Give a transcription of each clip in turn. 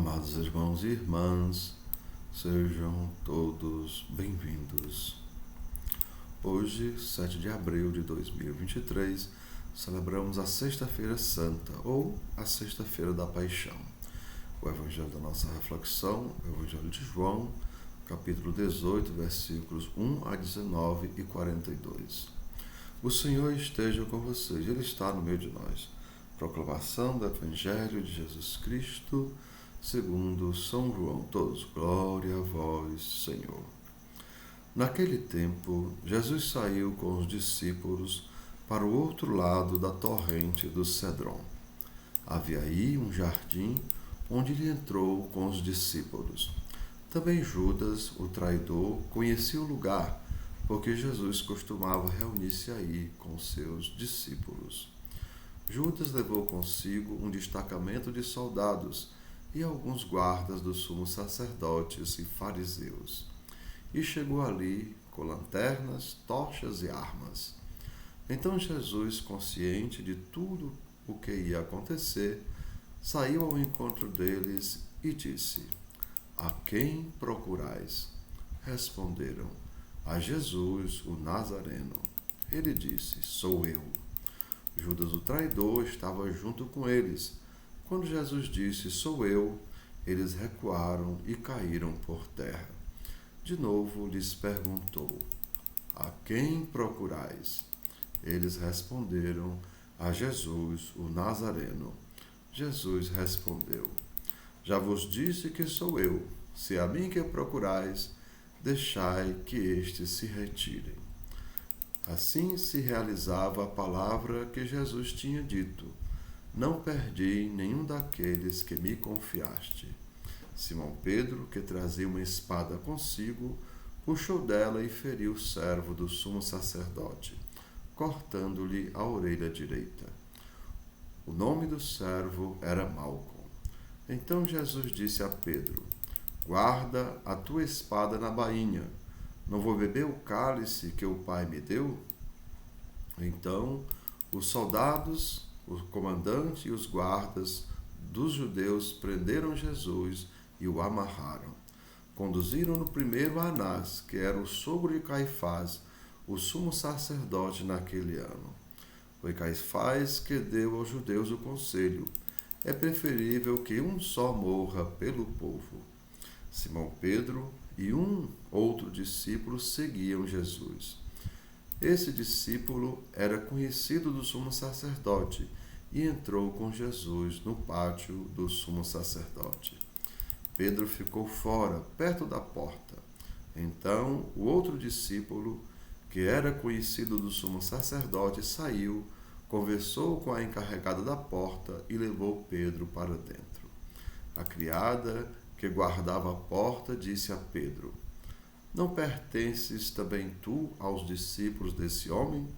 Amados irmãos e irmãs, sejam todos bem-vindos. Hoje, 7 de abril de 2023, celebramos a Sexta-feira Santa, ou a Sexta-feira da Paixão. O evangelho da nossa reflexão é o Evangelho de João, capítulo 18, versículos 1 a 19 e 42. O Senhor esteja com vocês, Ele está no meio de nós. Proclamação do Evangelho de Jesus Cristo, segundo São João. Todos, glória a vós, Senhor. Naquele tempo, Jesus saiu com os discípulos para o outro lado da torrente do Cedron. Havia aí um jardim onde ele entrou com os discípulos. Também Judas, o traidor, conhecia o lugar, porque Jesus costumava reunir-se aí com seus discípulos. Judas levou consigo um destacamento de soldados e alguns guardas dos sumos sacerdotes e fariseus. E chegou ali com lanternas, tochas e armas. Então Jesus, consciente de tudo o que ia acontecer, saiu ao encontro deles e disse: A quem procurais? Responderam: A Jesus, o Nazareno. Ele disse: Sou eu. Judas, o traidor, estava junto com eles. Quando Jesus disse: Sou eu, eles recuaram e caíram por terra. De novo lhes perguntou: A quem procurais? Eles responderam: A Jesus, o Nazareno. Jesus respondeu: Já vos disse que sou eu. Se é a mim que procurais, deixai que estes se retirem. Assim se realizava a palavra que Jesus tinha dito: Não perdi nenhum daqueles que me confiaste. Simão Pedro, que trazia uma espada consigo, puxou dela e feriu o servo do sumo sacerdote, cortando-lhe a orelha direita. O nome do servo era Malco. Então Jesus disse a Pedro: Guarda a tua espada na bainha. Não vou beber o cálice que o Pai me deu? Então os soldados, o comandante e os guardas dos judeus prenderam Jesus e o amarraram. Conduziram-no primeiro a Anás, que era o sogro de Caifás, o sumo sacerdote naquele ano. Foi Caifás que deu aos judeus o conselho: é preferível que um só morra pelo povo. Simão Pedro e um outro discípulo seguiam Jesus. Esse discípulo era conhecido do sumo sacerdote e entrou com Jesus no pátio do sumo sacerdote. Pedro ficou fora, perto da porta. Então o outro discípulo, que era conhecido do sumo sacerdote, saiu, conversou com a encarregada da porta e levou Pedro para dentro. A criada, que guardava a porta, disse a Pedro: Não pertences também tu aos discípulos desse homem?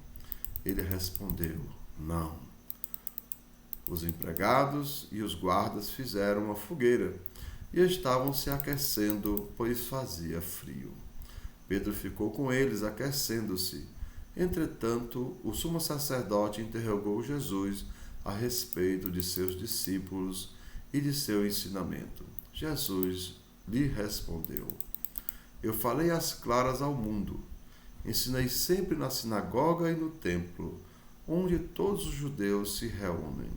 Ele respondeu: Não. Os empregados e os guardas fizeram uma fogueira e estavam se aquecendo, pois fazia frio. Pedro ficou com eles, aquecendo-se. Entretanto, o sumo sacerdote interrogou Jesus a respeito de seus discípulos e de seu ensinamento. Jesus lhe respondeu: Eu falei às claras ao mundo. Ensinei sempre na sinagoga e no templo, onde todos os judeus se reúnem.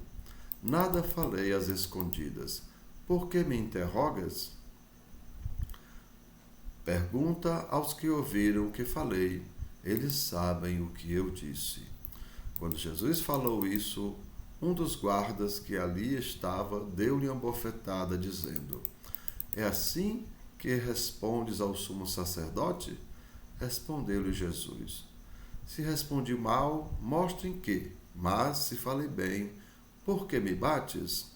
Nada falei às escondidas. Por que me interrogas? Pergunta aos que ouviram o que falei. Eles sabem o que eu disse. Quando Jesus falou isso, um dos guardas que ali estava deu-lhe uma bofetada, dizendo: É assim que respondes ao sumo sacerdote? Respondeu-lhe Jesus: Se respondi mal, mostre em que, mas se falei bem, por que me bates?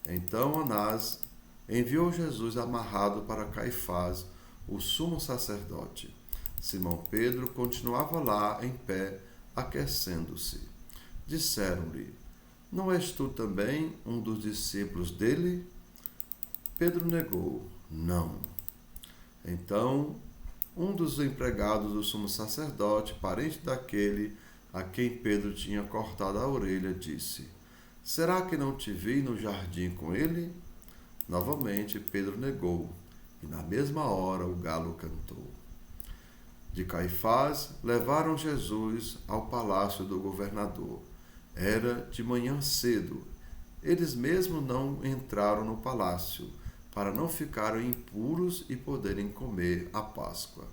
Então Anás enviou Jesus amarrado para Caifás, o sumo sacerdote. Simão Pedro continuava lá em pé, aquecendo-se. Disseram-lhe: Não és tu também um dos discípulos dele? Pedro negou: Não. Então, um dos empregados do sumo sacerdote, parente daquele a quem Pedro tinha cortado a orelha, disse: Será que não te vi no jardim com ele? Novamente Pedro negou, e na mesma hora o galo cantou. De Caifás levaram Jesus ao palácio do governador. Era de manhã cedo. Eles mesmos não entraram no palácio, para não ficarem impuros e poderem comer a Páscoa.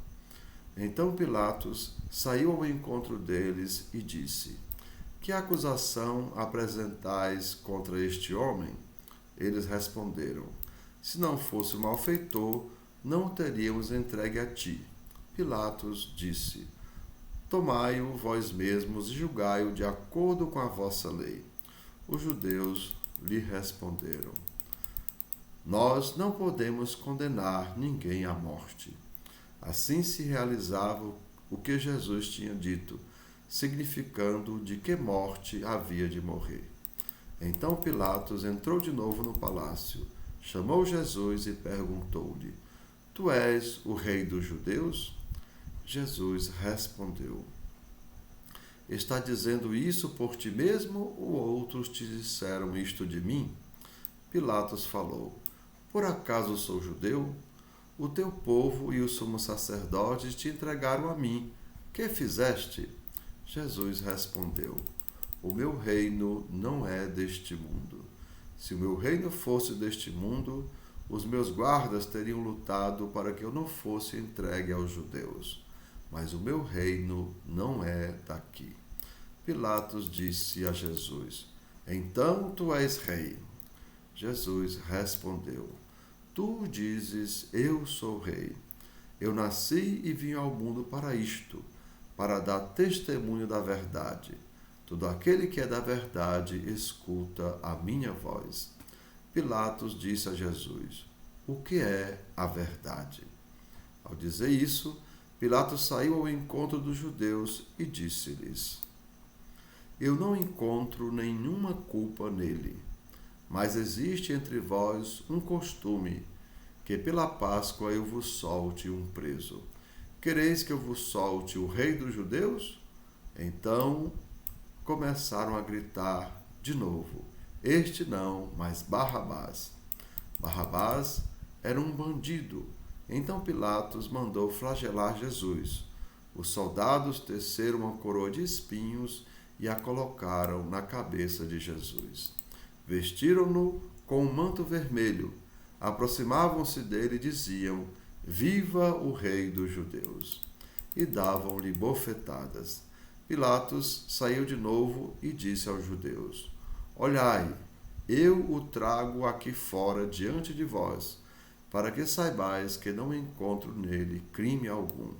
Então Pilatos saiu ao encontro deles e disse: Que acusação apresentais contra este homem? Eles responderam: Se não fosse o malfeitor, não o teríamos entregue a ti. Pilatos disse: Tomai-o vós mesmos e julgai-o de acordo com a vossa lei. Os judeus lhe responderam: Nós não podemos condenar ninguém à morte. Assim se realizava o que Jesus tinha dito, significando de que morte havia de morrer. Então Pilatos entrou de novo no palácio, chamou Jesus e perguntou-lhe: Tu és o rei dos judeus? Jesus respondeu: Está dizendo isso por ti mesmo ou outros te disseram isto de mim? Pilatos falou: Por acaso sou judeu? O teu povo e os sumos sacerdotes te entregaram a mim. Que fizeste? Jesus respondeu: O meu reino não é deste mundo. Se o meu reino fosse deste mundo, os meus guardas teriam lutado para que eu não fosse entregue aos judeus. Mas o meu reino não é daqui. Pilatos disse a Jesus: Então tu és rei. Jesus respondeu: Tu dizes, eu sou rei. Eu nasci e vim ao mundo para isto, para dar testemunho da verdade. Todo aquele que é da verdade escuta a minha voz. Pilatos disse a Jesus: O que é a verdade? Ao dizer isso, Pilatos saiu ao encontro dos judeus e disse-lhes: Eu não encontro nenhuma culpa nele. Mas existe entre vós um costume, que pela Páscoa eu vos solte um preso. Quereis que eu vos solte o rei dos judeus? Então começaram a gritar de novo: Este não, mas Barrabás. Barrabás era um bandido. Então Pilatos mandou flagelar Jesus. Os soldados teceram uma coroa de espinhos e a colocaram na cabeça de Jesus. Vestiram-no com um manto vermelho, aproximavam-se dele e diziam: Viva o rei dos judeus! E davam-lhe bofetadas. Pilatos saiu de novo e disse aos judeus: Olhai, eu o trago aqui fora diante de vós, para que saibais que não encontro nele crime algum.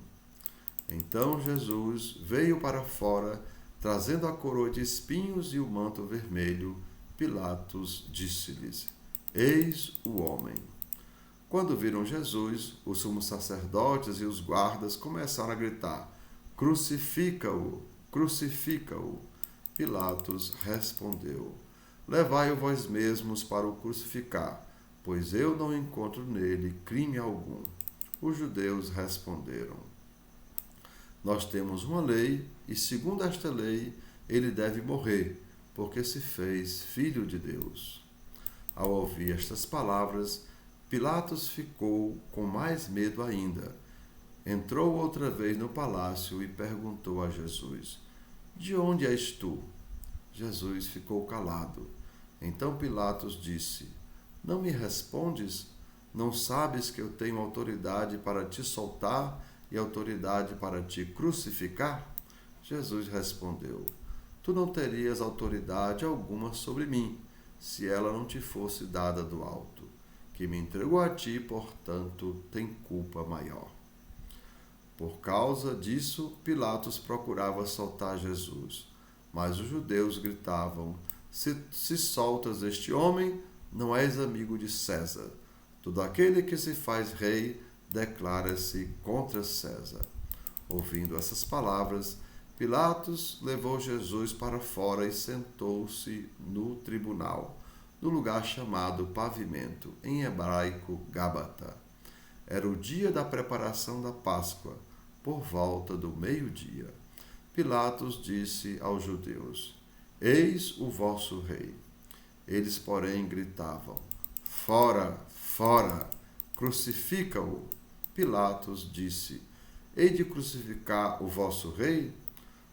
Então Jesus veio para fora, trazendo a coroa de espinhos e o manto vermelho. Pilatos disse-lhes: Eis o homem. Quando viram Jesus, os sumos sacerdotes e os guardas começaram a gritar: Crucifica-o! Crucifica-o! Pilatos respondeu: Levai-o vós mesmos para o crucificar, pois eu não encontro nele crime algum. Os judeus responderam: Nós temos uma lei, e segundo esta lei, ele deve morrer, porque se fez filho de Deus. Ao ouvir estas palavras, Pilatos ficou com mais medo ainda. Entrou outra vez no palácio e perguntou a Jesus: De onde és tu? Jesus ficou calado. Então Pilatos disse: Não me respondes? Não sabes que eu tenho autoridade para te soltar e autoridade para te crucificar? Jesus respondeu: Tu não terias autoridade alguma sobre mim, se ela não te fosse dada do alto. Que me entregou a ti, portanto, tem culpa maior. Por causa disso, Pilatos procurava soltar Jesus, mas os judeus gritavam: Se soltas este homem, não és amigo de César. Todo aquele que se faz rei declara-se contra César. Ouvindo essas palavras, Pilatos levou Jesus para fora e sentou-se no tribunal, no lugar chamado Pavimento, em hebraico Gábata. Era o dia da preparação da Páscoa, por volta do meio-dia. Pilatos disse aos judeus: Eis o vosso rei. Eles, porém, gritavam: Fora, fora, crucifica-o. Pilatos disse: Hei de crucificar o vosso rei?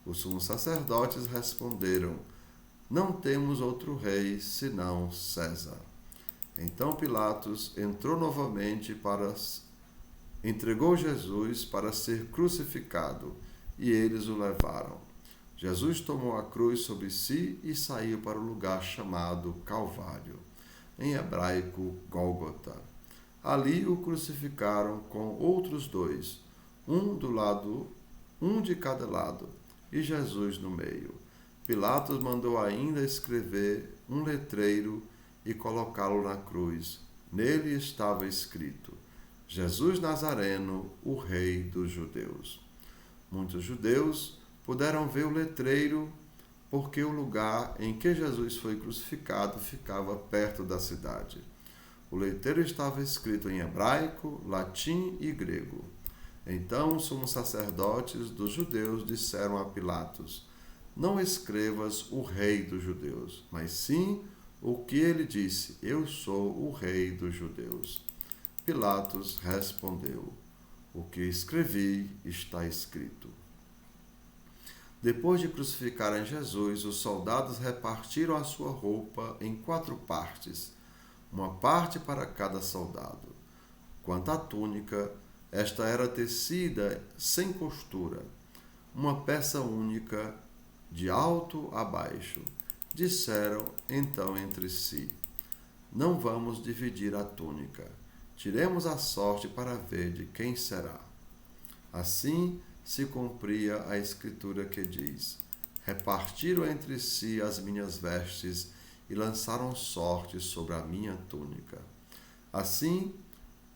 Os sumos sacerdotes responderam: Não temos outro rei senão César. Então Pilatos entrou novamente entregou Jesus para ser crucificado, e eles o levaram. Jesus tomou a cruz sobre si e saiu para o lugar chamado Calvário, em hebraico Gólgota. Ali o crucificaram com outros dois, um de cada lado, e Jesus no meio. Pilatos mandou ainda escrever um letreiro e colocá-lo na cruz. Nele estava escrito: Jesus Nazareno, o Rei dos Judeus. Muitos judeus puderam ver o letreiro porque o lugar em que Jesus foi crucificado ficava perto da cidade. O letreiro estava escrito em hebraico, latim e grego. Então os sumos sacerdotes dos judeus disseram a Pilatos: Não escrevas o Rei dos Judeus, mas sim o que ele disse: Eu sou o Rei dos Judeus. Pilatos respondeu: O que escrevi está escrito. Depois de crucificarem Jesus, os soldados repartiram a sua roupa em 4 partes, uma parte para cada soldado. Quanto à túnica, esta era tecida sem costura, uma peça única, de alto a baixo. Disseram então entre si: Não vamos dividir a túnica. Tiremos a sorte para ver de quem será. Assim se cumpria a escritura que diz: Repartiram entre si as minhas vestes e lançaram sorte sobre a minha túnica. Assim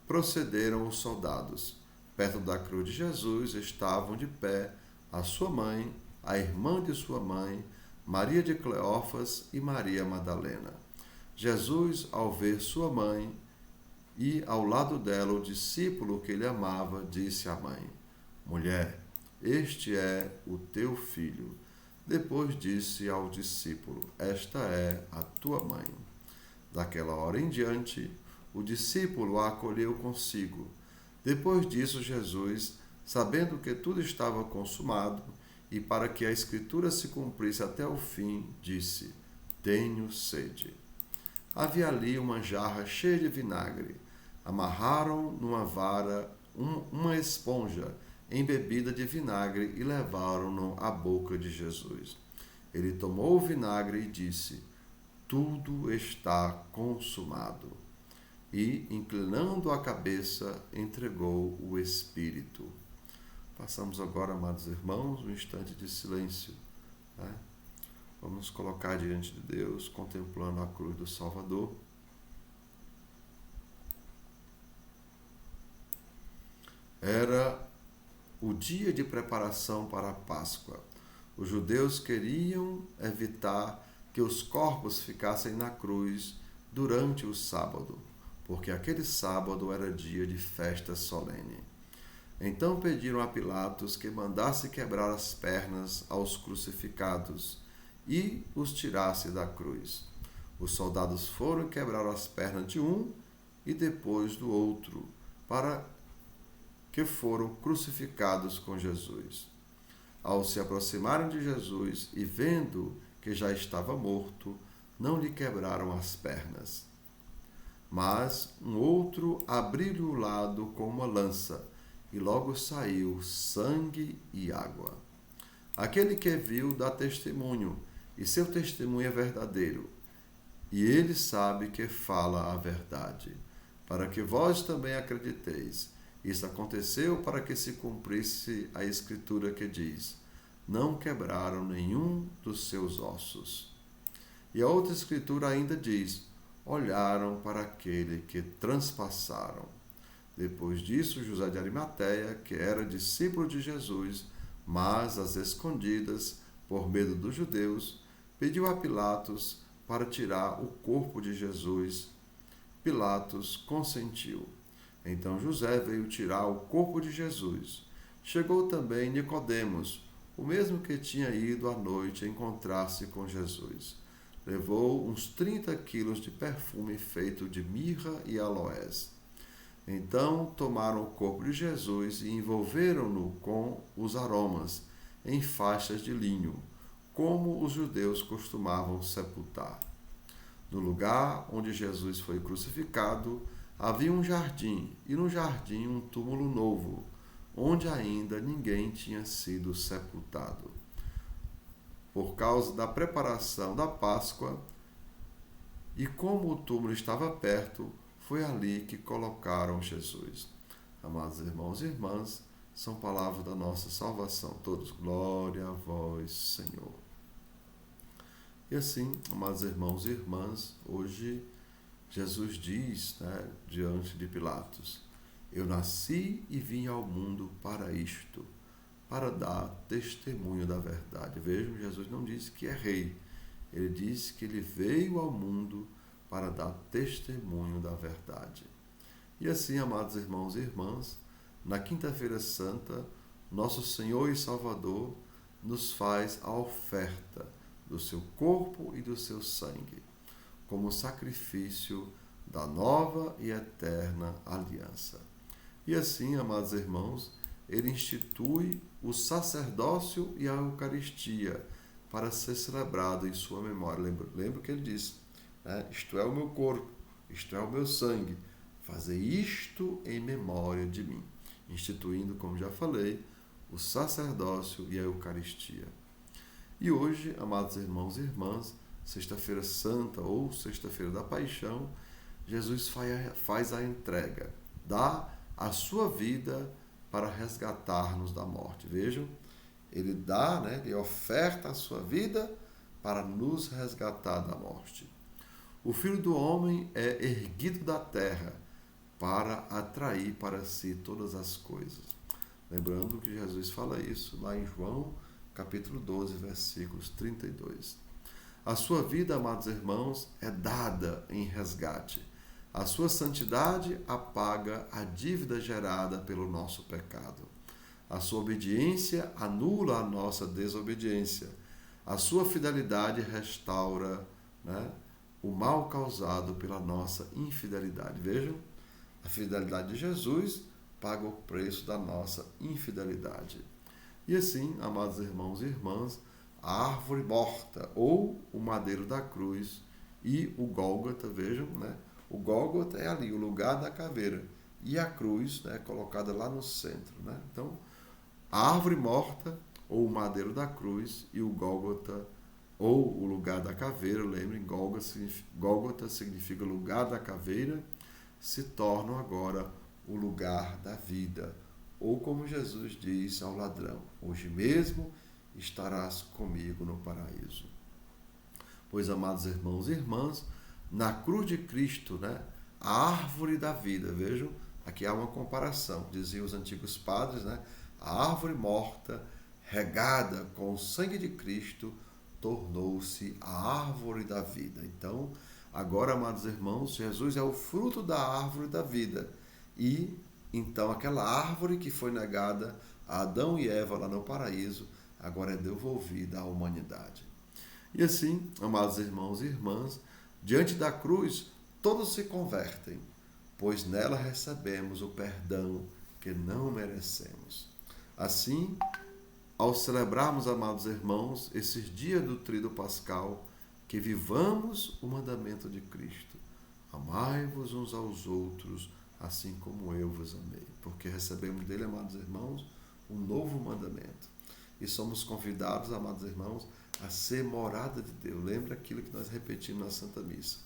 procederam os soldados. Perto da cruz de Jesus estavam de pé a sua mãe, a irmã de sua mãe, Maria de Cleófas e Maria Madalena. Jesus, ao ver sua mãe e ao lado dela o discípulo que ele amava, disse à mãe: Mulher, este é o teu filho. Depois disse ao discípulo: Esta é a tua mãe. Daquela hora em diante, o discípulo a acolheu consigo. Depois disso, Jesus, sabendo que tudo estava consumado, e para que a escritura se cumprisse até o fim, disse: Tenho sede. Havia ali uma jarra cheia de vinagre. Amarraram numa vara uma esponja embebida de vinagre e levaram-no à boca de Jesus. Ele tomou o vinagre e disse: Tudo está consumado. E, inclinando a cabeça, entregou o Espírito. Passamos agora, amados irmãos, um instante de silêncio. Né? Vamos colocar diante de Deus, contemplando a cruz do Salvador. Era o dia de preparação para a Páscoa. Os judeus queriam evitar que os corpos ficassem na cruz durante o sábado, porque aquele sábado era dia de festa solene. Então pediram a Pilatos que mandasse quebrar as pernas aos crucificados e os tirasse da cruz. Os soldados foram e quebraram as pernas de um e depois do outro, para que foram crucificados com Jesus. Ao se aproximarem de Jesus e vendo que já estava morto, não lhe quebraram as pernas. Mas um outro abriu-lhe o lado com uma lança, e logo saiu sangue e água. Aquele que viu dá testemunho, e seu testemunho é verdadeiro, e ele sabe que fala a verdade, para que vós também acrediteis. Isso aconteceu para que se cumprisse a escritura que diz: Não quebraram nenhum dos seus ossos. E a outra escritura ainda diz: Olharam para aquele que transpassaram. Depois disso, José de Arimateia, que era discípulo de Jesus, mas às escondidas, por medo dos judeus, pediu a Pilatos para tirar o corpo de Jesus. Pilatos consentiu. Então José veio tirar o corpo de Jesus. Chegou também Nicodemos, o mesmo que tinha ido à noite encontrar-se com Jesus. levou uns 30 quilos de perfume feito de mirra e aloés. Então tomaram o corpo de Jesus e envolveram-no com os aromas, em faixas de linho, como os judeus costumavam sepultar. No lugar onde Jesus foi crucificado, havia um jardim, e no jardim um túmulo novo, onde ainda ninguém tinha sido sepultado. Por causa da preparação da Páscoa, e como o túmulo estava perto, foi ali que colocaram Jesus. Amados irmãos e irmãs, são palavras da nossa salvação. Todos, glória a vós, Senhor. E assim, amados irmãos e irmãs, hoje Jesus diz, diante de Pilatos: eu nasci e vim ao mundo para isto, para dar testemunho da verdade. Vejam, Jesus não disse que é rei, ele disse que ele veio ao mundo para dar testemunho da verdade. E assim, amados irmãos e irmãs, na Quinta-feira Santa, nosso Senhor e Salvador nos faz a oferta do seu corpo e do seu sangue, como sacrifício da nova e eterna aliança. E assim, amados irmãos, ele institui o sacerdócio e a Eucaristia para ser celebrado em sua memória. Lembra que ele disse, isto é o meu corpo, isto é o meu sangue, fazer isto em memória de mim, instituindo, como já falei, o sacerdócio e a Eucaristia. E hoje, amados irmãos e irmãs, Sexta-feira Santa ou Sexta-feira da Paixão, Jesus faz a entrega, dá a sua vida para resgatar-nos da morte. Vejam, ele dá, ele oferta a sua vida para nos resgatar da morte. O Filho do Homem é erguido da terra para atrair para si todas as coisas. Lembrando que Jesus fala isso lá em João, capítulo 12, versículos 32. A sua vida, amados irmãos, é dada em resgate. A sua santidade apaga a dívida gerada pelo nosso pecado. A sua obediência anula a nossa desobediência. A sua fidelidade restaura o mal causado pela nossa infidelidade. Vejam, a fidelidade de Jesus paga o preço da nossa infidelidade. E assim, amados irmãos e irmãs, a árvore morta ou o madeiro da cruz e o Gólgota, vejam, o Gólgota é ali, o lugar da caveira, e a cruz colocada lá no centro. Então, a árvore morta ou o madeiro da cruz e o Gólgota ou o lugar da caveira, lembrem, Gólgota significa lugar da caveira, se tornam agora o lugar da vida. Ou como Jesus diz ao ladrão, hoje mesmo estarás comigo no paraíso. Pois, amados irmãos e irmãs, na cruz de Cristo, a árvore da vida, vejam, aqui há uma comparação, diziam os antigos padres, a árvore morta, regada com o sangue de Cristo, tornou-se a árvore da vida. Então, agora, amados irmãos, Jesus é o fruto da árvore da vida. E, então, aquela árvore que foi negada a Adão e Eva lá no paraíso, agora é devolvida à humanidade. E assim, amados irmãos e irmãs, diante da cruz, todos se convertem, pois nela recebemos o perdão que não merecemos. Assim, ao celebrarmos, amados irmãos, esses dias do Tríduo Pascal, que vivamos o mandamento de Cristo. Amai-vos uns aos outros, assim como eu vos amei. Porque recebemos dele, amados irmãos, um novo mandamento. E somos convidados, amados irmãos, a ser morada de Deus. Lembra aquilo que nós repetimos na Santa Missa.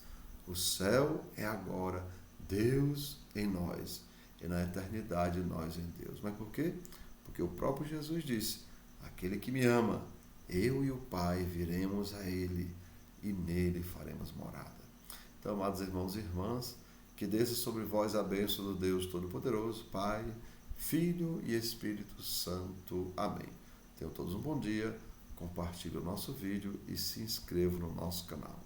O céu é agora Deus em nós, e na eternidade nós em Deus. Mas por quê? Porque o próprio Jesus disse, aquele que me ama, eu e o Pai viremos a ele, e nele faremos morada. Então, amados irmãos e irmãs, que desça sobre vós a bênção do Deus Todo-Poderoso, Pai, Filho e Espírito Santo. Amém. Tenham todos um bom dia, compartilhe o nosso vídeo e se inscrevam no nosso canal.